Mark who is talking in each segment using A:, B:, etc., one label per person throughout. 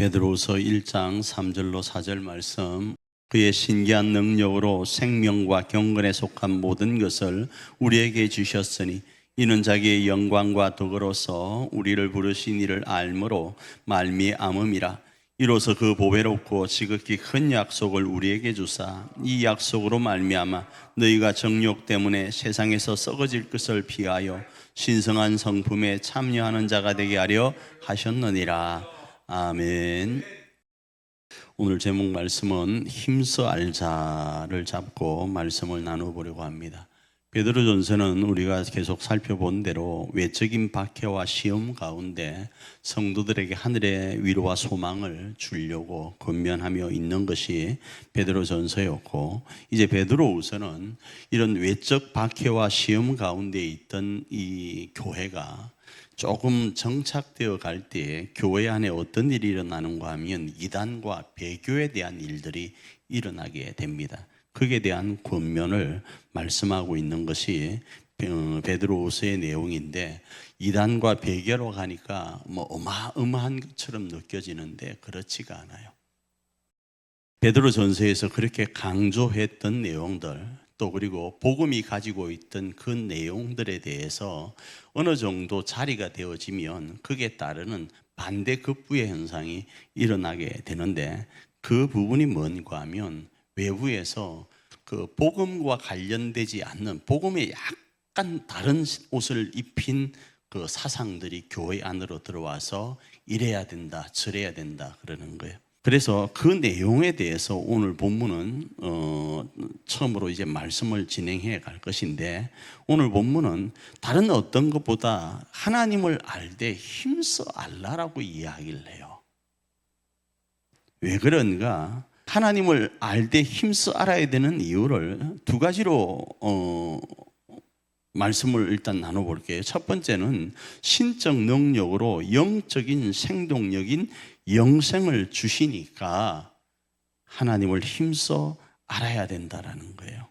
A: 베드로후서 1장 3절로 4절 말씀. 그의 신기한 능력으로 생명과 경건에 속한 모든 것을 우리에게 주셨으니 이는 자기의 영광과 덕으로서 우리를 부르신 이를 알므로 말미암음이라. 이로써 그 보배롭고 지극히 큰 약속을 우리에게 주사 이 약속으로 말미암아 너희가 정욕 때문에 세상에서 썩어질 것을 피하여 신성한 성품에 참여하는 자가 되게 하려 하셨느니라. 아멘. 오늘 제목 말씀은 힘써 알자를 잡고 말씀을 나눠보려고 합니다. 베드로전서는 우리가 계속 살펴본 대로 외적인 박해와 시험 가운데 성도들에게 하늘의 위로와 소망을 주려고 권면하며 있는 것이 베드로전서였고, 이제 베드로후서는 이런 외적 박해와 시험 가운데 있던 이 교회가 조금 정착되어 갈 때 교회 안에 어떤 일이 일어나는가 하면 이단과 배교에 대한 일들이 일어나게 됩니다. 그에 대한 권면을 말씀하고 있는 것이 베드로후서의 내용인데, 이단과 배교로 가니까 어마어마한 것처럼 느껴지는데 그렇지가 않아요. 베드로전서에서 그렇게 강조했던 내용들, 또 그리고 복음이 가지고 있던 그 내용들에 대해서 어느 정도 자리가 되어지면 그에 따르는 반대급부의 현상이 일어나게 되는데, 그 부분이 뭔가 하면 외부에서 그 복음과 관련되지 않는, 복음에 약간 다른 옷을 입힌 그 사상들이 교회 안으로 들어와서 이래야 된다, 저래야 된다 그러는 거예요. 그래서 그 내용에 대해서 오늘 본문은 처음으로 이제 말씀을 진행해 갈 것인데, 오늘 본문은 다른 어떤 것보다 하나님을 알되 힘써 알라라고 이야기를 해요. 왜 그런가? 하나님을 알되 힘써 알아야 되는 이유를 두 가지로 말씀을 일단 나눠볼게요. 첫 번째는 신적 능력으로 영적인 생동력인 영생을 주시니까 하나님을 힘써 알아야 된다라는 거예요.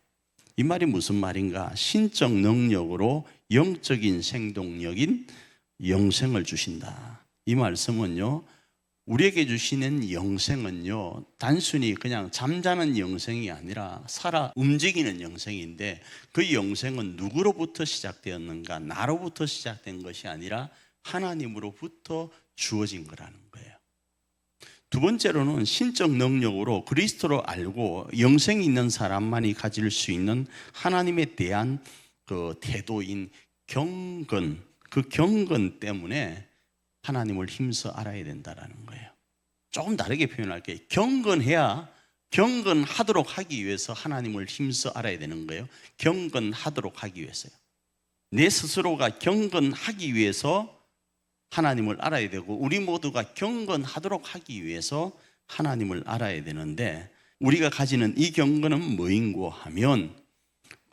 A: 이 말이 무슨 말인가? 신적 능력으로 영적인 생동력인 영생을 주신다. 이 말씀은요, 우리에게 주시는 영생은요, 단순히 그냥 잠자는 영생이 아니라 살아 움직이는 영생인데, 그 영생은 누구로부터 시작되었는가? 나로부터 시작된 것이 아니라 하나님으로부터 주어진 거라는 거예요. 두 번째로는 신적 능력으로 그리스도를 알고 영생이 있는 사람만이 가질 수 있는 하나님에 대한 그 태도인 경건, 그 경건 때문에 하나님을 힘써 알아야 된다는 거예요. 조금 다르게 표현할게요. 경건하도록 하기 위해서 하나님을 힘써 알아야 되는 거예요. 경건하도록 하기 위해서요. 내 스스로가 경건하기 위해서 하나님을 알아야 되고, 우리 모두가 경건하도록 하기 위해서 하나님을 알아야 되는데, 우리가 가지는 이 경건은 뭐인고 하면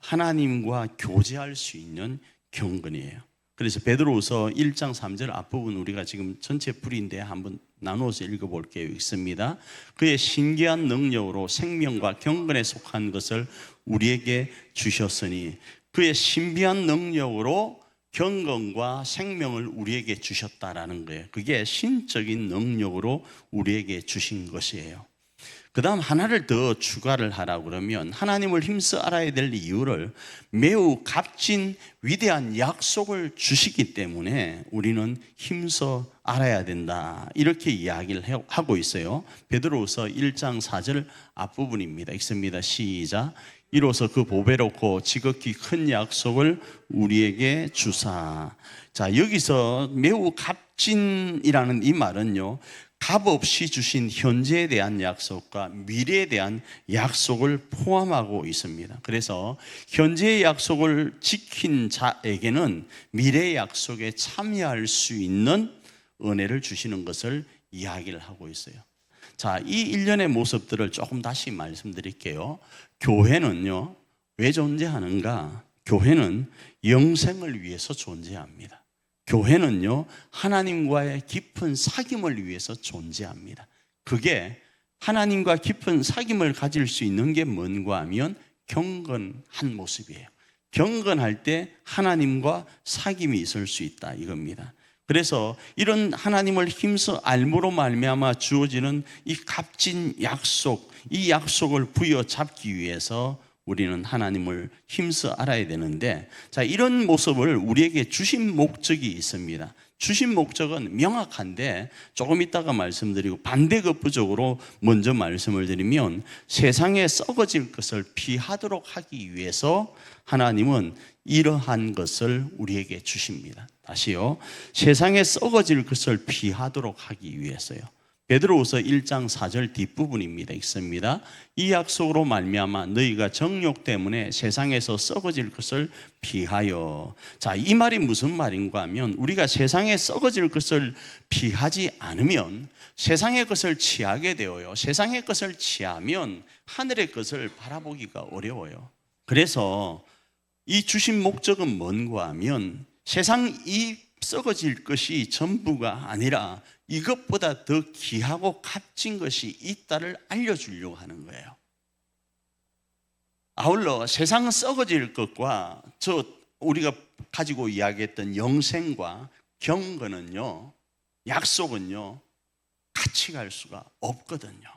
A: 하나님과 교제할 수 있는 경건이에요. 그래서 베드로후서 1장 3절 앞부분 우리가 지금 전체 풀이인데 한번 나눠서 읽어볼게요. 읽습니다. 그의 신기한 능력으로 생명과 경건에 속한 것을 우리에게 주셨으니, 그의 신비한 능력으로 경건과 생명을 우리에게 주셨다라는 거예요. 그게 신적인 능력으로 우리에게 주신 것이에요. 그 다음 하나를 더 추가를 하라고 그러면, 하나님을 힘써 알아야 될 이유를 매우 값진 위대한 약속을 주시기 때문에 우리는 힘써 알아야 된다, 이렇게 이야기를 하고 있어요. 베드로후서 1장 4절 앞부분입니다. 읽습니다. 시작. 이로써 그 보배롭고 지극히 큰 약속을 우리에게 주사. 자, 여기서 매우 값진이라는 이 말은요, 값없이 주신 현재에 대한 약속과 미래에 대한 약속을 포함하고 있습니다. 그래서 현재의 약속을 지킨 자에게는 미래의 약속에 참여할 수 있는 은혜를 주시는 것을 이야기를 하고 있어요. 자, 이 일련의 모습들을 조금 다시 말씀드릴게요. 교회는요, 왜 존재하는가? 교회는 영생을 위해서 존재합니다. 교회는요, 하나님과의 깊은 사귐을 위해서 존재합니다. 그게 하나님과 깊은 사귐을 가질 수 있는 게 뭔가 하면 경건한 모습이에요. 경건할 때 하나님과 사귐이 있을 수 있다, 이겁니다. 그래서 이런 하나님을 힘써 알므로 말미암아 주어지는 이 값진 약속, 이 약속을 부여잡기 위해서 우리는 하나님을 힘써 알아야 되는데, 자, 이런 모습을 우리에게 주신 목적이 있습니다. 주신 목적은 명확한데 조금 이따가 말씀드리고, 반대급부적으로 먼저 말씀을 드리면, 세상에 썩어질 것을 피하도록 하기 위해서 하나님은 이러한 것을 우리에게 주십니다. 다시요. 세상에 썩어질 것을 피하도록 하기 위해서요. 베드로후서 1장 4절 뒷부분입니다. 있습니다. 이 약속으로 말미암아 너희가 정욕 때문에 세상에서 썩어질 것을 피하여. 자, 이 말이 무슨 말인가 하면, 우리가 세상에 썩어질 것을 피하지 않으면 세상의 것을 취하게 되어요. 세상의 것을 취하면 하늘의 것을 바라보기가 어려워요. 그래서 이 주신 목적은 뭔가 하면, 세상 이 썩어질 것이 전부가 아니라 이것보다 더 귀하고 값진 것이 있다를 알려주려고 하는 거예요. 아울러 세상 썩어질 것과 우리가 가지고 이야기했던 영생과 경건은요, 약속은요, 같이 갈 수가 없거든요.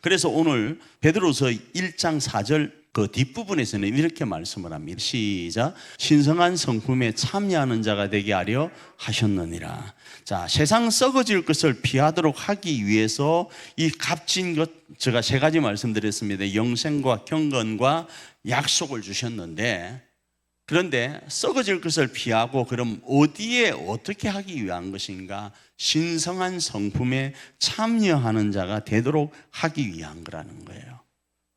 A: 그래서 오늘 베드로서 1장 4절 그 뒷부분에서는 이렇게 말씀을 합니다. 시작. 신성한 성품에 참여하는 자가 되게 하려 하셨느니라. 자, 세상 썩어질 것을 피하도록 하기 위해서 이 값진 것, 제가 세 가지 말씀드렸습니다. 영생과 경건과 약속을 주셨는데, 그런데 썩어질 것을 피하고 그럼 어디에 어떻게 하기 위한 것인가? 신성한 성품에 참여하는 자가 되도록 하기 위한 거라는 거예요.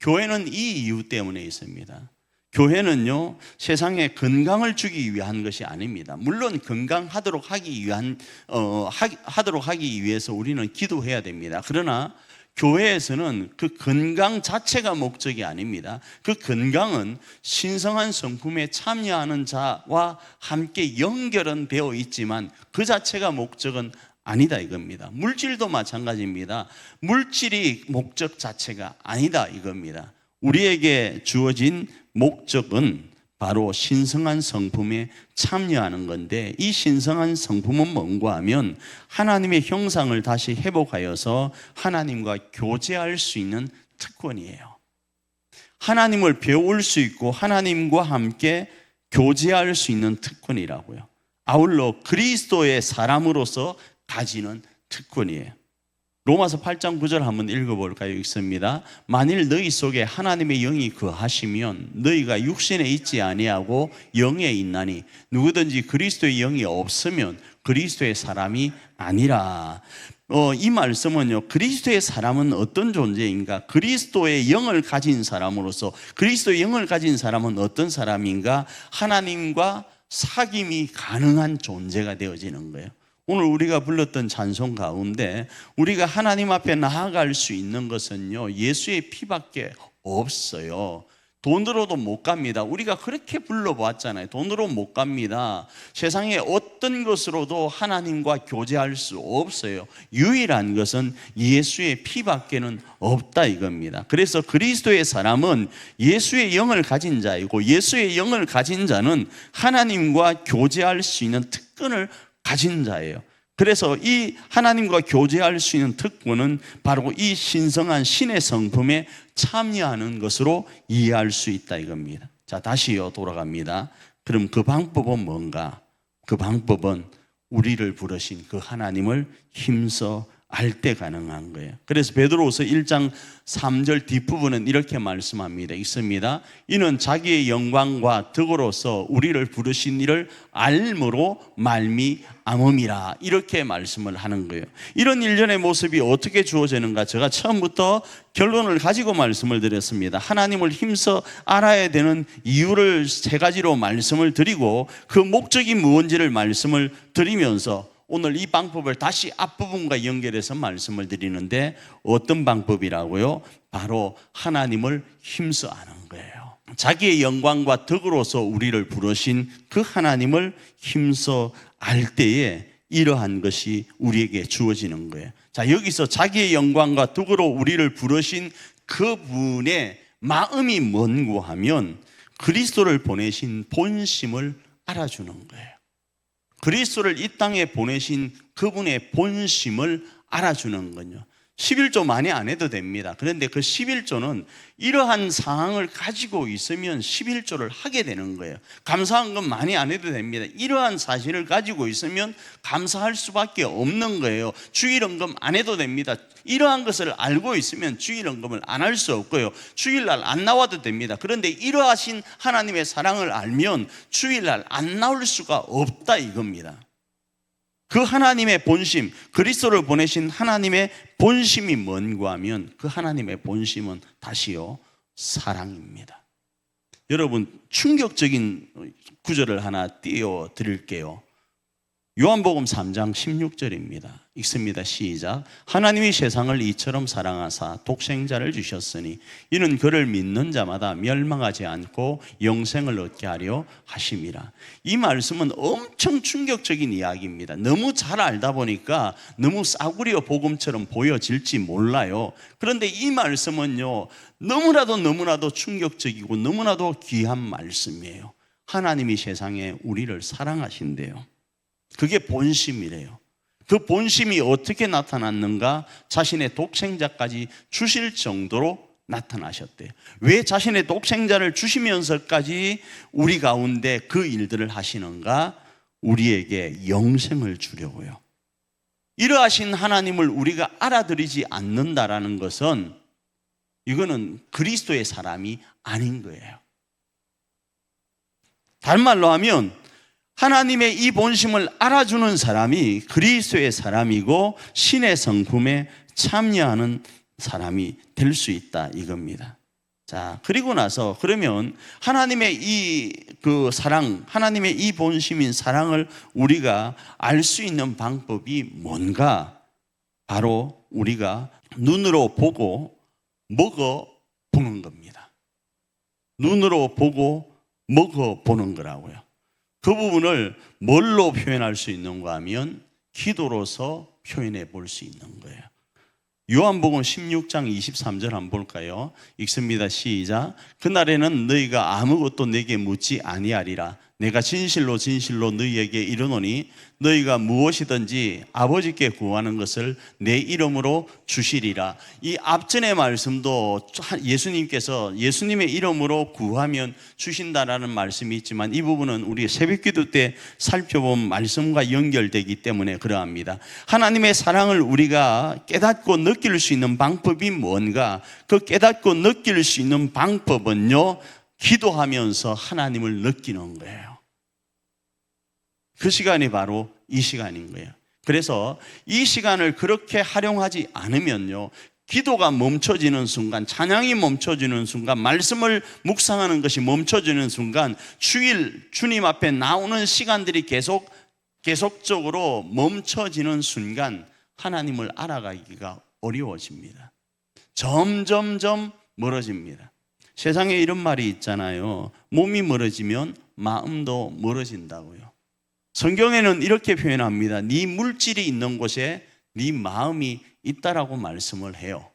A: 교회는 이 이유 때문에 있습니다. 교회는요, 세상에 건강을 주기 위한 것이 아닙니다. 물론 건강하도록 하기 위해서 우리는 기도해야 됩니다. 그러나 교회에서는 그 건강 자체가 목적이 아닙니다. 그 건강은 신성한 성품에 참여하는 자와 함께 연결은 되어 있지만 그 자체가 목적은 아니다 이겁니다. 물질도 마찬가지입니다. 물질이 목적 자체가 아니다 이겁니다. 우리에게 주어진 목적은 바로 신성한 성품에 참여하는 건데, 이 신성한 성품은 뭔가 하면 하나님의 형상을 다시 회복하여서 하나님과 교제할 수 있는 특권이에요. 하나님을 배울 수 있고 하나님과 함께 교제할 수 있는 특권이라고요. 아울러 그리스도의 사람으로서 가지는 특권이에요. 로마서 8장 9절 한번 읽어볼까요? 읽습니다. 만일 너희 속에 하나님의 영이 거하시면 너희가 육신에 있지 아니하고 영에 있나니 누구든지 그리스도의 영이 없으면 그리스도의 사람이 아니라. 이 말씀은요, 그리스도의 사람은 어떤 존재인가? 그리스도의 영을 가진 사람으로서, 그리스도의 영을 가진 사람은 어떤 사람인가? 하나님과 사귐이 가능한 존재가 되어지는 거예요. 오늘 우리가 불렀던 찬송 가운데 우리가 하나님 앞에 나아갈 수 있는 것은요, 예수의 피밖에 없어요. 돈으로도 못 갑니다. 우리가 그렇게 불러보았잖아요. 돈으로 못 갑니다. 세상에 어떤 것으로도 하나님과 교제할 수 없어요. 유일한 것은 예수의 피밖에는 없다 이겁니다. 그래서 그리스도의 사람은 예수의 영을 가진 자이고, 예수의 영을 가진 자는 하나님과 교제할 수 있는 특권을 가진 자예요. 그래서 이 하나님과 교제할 수 있는 특권은 바로 이 신성한 신의 성품에 참여하는 것으로 이해할 수 있다 이겁니다. 자, 다시요 돌아갑니다. 그럼 그 방법은 뭔가? 그 방법은 우리를 부르신 그 하나님을 힘써 알 때 가능한 거예요. 그래서 베드로후서 1장 3절 뒷부분은 이렇게 말씀합니다. 있습니다. 이는 자기의 영광과 덕으로서 우리를 부르신 이를 알므로 말미암음이라, 이렇게 말씀을 하는 거예요. 이런 일련의 모습이 어떻게 주어지는가? 제가 처음부터 결론을 가지고 말씀을 드렸습니다. 하나님을 힘써 알아야 되는 이유를 세 가지로 말씀을 드리고 그 목적이 무엇인지를 말씀을 드리면서 오늘 이 방법을 다시 앞부분과 연결해서 말씀을 드리는데, 어떤 방법이라고요? 바로 하나님을 힘써 아는 거예요. 자기의 영광과 덕으로서 우리를 부르신 그 하나님을 힘써 알 때에 이러한 것이 우리에게 주어지는 거예요. 자, 여기서 자기의 영광과 덕으로 우리를 부르신 그분의 마음이 뭔고 하면 그리스도를 보내신 본심을 알아주는 거예요. 그리스도를 이 땅에 보내신 그분의 본심을 알아주는 거요. 11조 많이 안 해도 됩니다. 그런데 그 11조는 이러한 상황을 가지고 있으면 11조를 하게 되는 거예요. 감사한 건 많이 안 해도 됩니다. 이러한 사실을 가지고 있으면 감사할 수밖에 없는 거예요. 주일헌금 안 해도 됩니다. 이러한 것을 알고 있으면 주일헌금을 안 할 수 없고요. 주일날 안 나와도 됩니다. 그런데 이러하신 하나님의 사랑을 알면 주일날 안 나올 수가 없다 이겁니다. 그 하나님의 본심, 그리스도를 보내신 하나님의 본심이 뭔가 하면 그 하나님의 본심은 다시요, 사랑입니다. 여러분, 충격적인 구절을 하나 띄워 드릴게요. 요한복음 3장 16절입니다. 읽습니다. 시작. 하나님이 세상을 이처럼 사랑하사 독생자를 주셨으니 이는 그를 믿는 자마다 멸망하지 않고 영생을 얻게 하려 하심이라. 이 말씀은 엄청 충격적인 이야기입니다. 너무 잘 알다 보니까 너무 싸구려 복음처럼 보여질지 몰라요. 그런데 이 말씀은요, 너무나도 충격적이고 너무나도 귀한 말씀이에요. 하나님이 세상에 우리를 사랑하신대요. 그게 본심이래요. 그 본심이 어떻게 나타났는가? 자신의 독생자까지 주실 정도로 나타나셨대요. 왜 자신의 독생자를 주시면서까지 우리 가운데 그 일들을 하시는가? 우리에게 영생을 주려고요. 이러하신 하나님을 우리가 알아들이지 않는다라는 것은 이거는 그리스도의 사람이 아닌 거예요. 다른 말로 하면 하나님의 이 본심을 알아주는 사람이 그리스도의 사람이고 신의 성품에 참여하는 사람이 될 수 있다 이겁니다. 자, 그리고 나서 그러면 하나님의 이 사랑, 하나님의 이 본심인 사랑을 우리가 알 수 있는 방법이 뭔가? 바로 우리가 눈으로 보고 먹어보는 겁니다. 눈으로 보고 먹어보는 거라고요. 그 부분을 뭘로 표현할 수 있는가 하면 기도로서 표현해 볼 수 있는 거예요. 요한복음 16장 23절 한번 볼까요? 읽습니다. 시작. 그날에는 너희가 아무것도 내게 묻지 아니하리라. 내가 진실로 너희에게 이르노니 너희가 무엇이든지 아버지께 구하는 것을 내 이름으로 주시리라. 이 앞전의 말씀도 예수님께서 예수님의 이름으로 구하면 주신다라는 말씀이 있지만 이 부분은 우리 새벽기도 때 살펴본 말씀과 연결되기 때문에 그러합니다. 하나님의 사랑을 우리가 깨닫고 느낄 수 있는 방법이 뭔가? 그 깨닫고 느낄 수 있는 방법은요, 기도하면서 하나님을 느끼는 거예요. 그 시간이 바로 이 시간인 거예요. 그래서 이 시간을 그렇게 활용하지 않으면요, 기도가 멈춰지는 순간, 찬양이 멈춰지는 순간, 말씀을 묵상하는 것이 멈춰지는 순간, 주님 앞에 나오는 시간들이 계속적으로 멈춰지는 순간 하나님을 알아가기가 어려워집니다. 점점점 멀어집니다. 세상에 이런 말이 있잖아요. 몸이 멀어지면 마음도 멀어진다고요. 성경에는 이렇게 표현합니다. 네 물질이 있는 곳에 네 마음이 있다라고 말씀을 해요.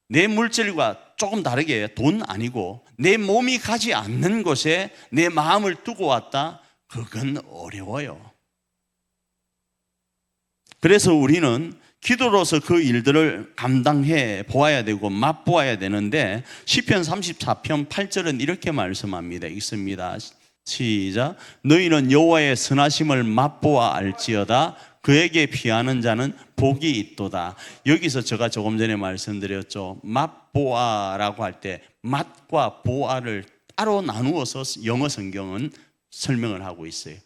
A: 내 물질과 조금 다르게 돈 아니고 내 몸이 가지 않는 곳에 내 마음을 두고 왔다? 그건 어려워요. 그래서 우리는 기도로서 그 일들을 감당해 보아야 되고 맛보아야 되는데 시편 34편 8절은 이렇게 말씀합니다. 읽습니다. 시작. 너희는 여호와의 선하심을 맛보아 알지어다. 그에게 피하는 자는 복이 있도다. 여기서 제가 조금 전에 말씀드렸죠. 맛보아라고 할 때 맛과 보아를 따로 나누어서 영어 성경은 설명을 하고 있어요.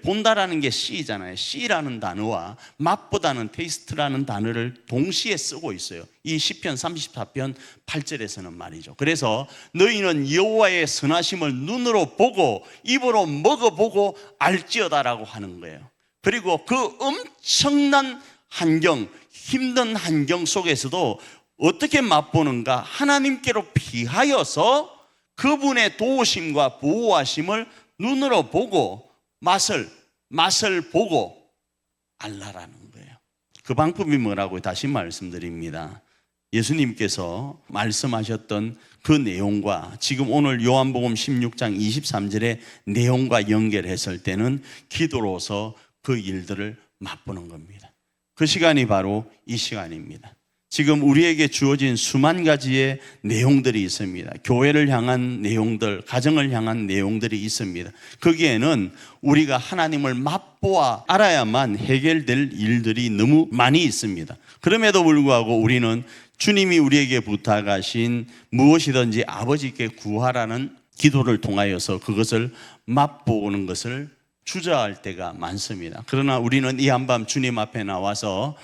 A: 본다라는 게 C잖아요. C라는 단어와 맛보다는 테이스트라는 단어를 동시에 쓰고 있어요. 이 시편 34편 8절에서는 말이죠. 그래서 너희는 여호와의 선하심을 눈으로 보고 입으로 먹어보고 알지어다라고 하는 거예요. 그리고 그 엄청난 환경, 힘든 환경 속에서도 어떻게 맛보는가? 하나님께로 피하여서 그분의 도우심과 보호하심을 눈으로 보고 맛을 보고 알라라는 거예요. 그 방법이 뭐라고 다시 말씀드립니다. 예수님께서 말씀하셨던 그 내용과 지금 오늘 요한복음 16장 23절의 내용과 연결했을 때는 기도로서 그 일들을 맛보는 겁니다. 그 시간이 바로 이 시간입니다. 지금 우리에게 주어진 수만 가지의 내용들이 있습니다. 교회를 향한 내용들, 가정을 향한 내용들이 있습니다. 거기에는 우리가 하나님을 맛보아 알아야만 해결될 일들이 너무 많이 있습니다. 그럼에도 불구하고 우리는 주님이 우리에게 부탁하신 무엇이든지 아버지께 구하라는 기도를 통하여서 그것을 맛보는 것을 주저할 때가 많습니다. 그러나 우리는 이 한밤 주님 앞에 나와서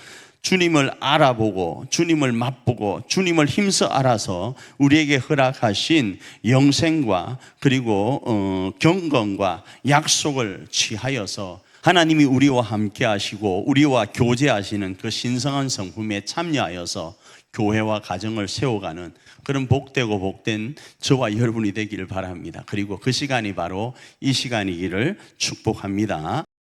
A: 주님을 알아보고 주님을 맛보고 주님을 힘써 알아서 우리에게 허락하신 영생과 그리고 경건과 약속을 취하여서 하나님이 우리와 함께 하시고 우리와 교제하시는 그 신성한 성품에 참여하여서 교회와 가정을 세워가는 그런 복되고 복된 저와 여러분이 되기를 바랍니다. 그리고 그 시간이 바로 이 시간이기를 축복합니다.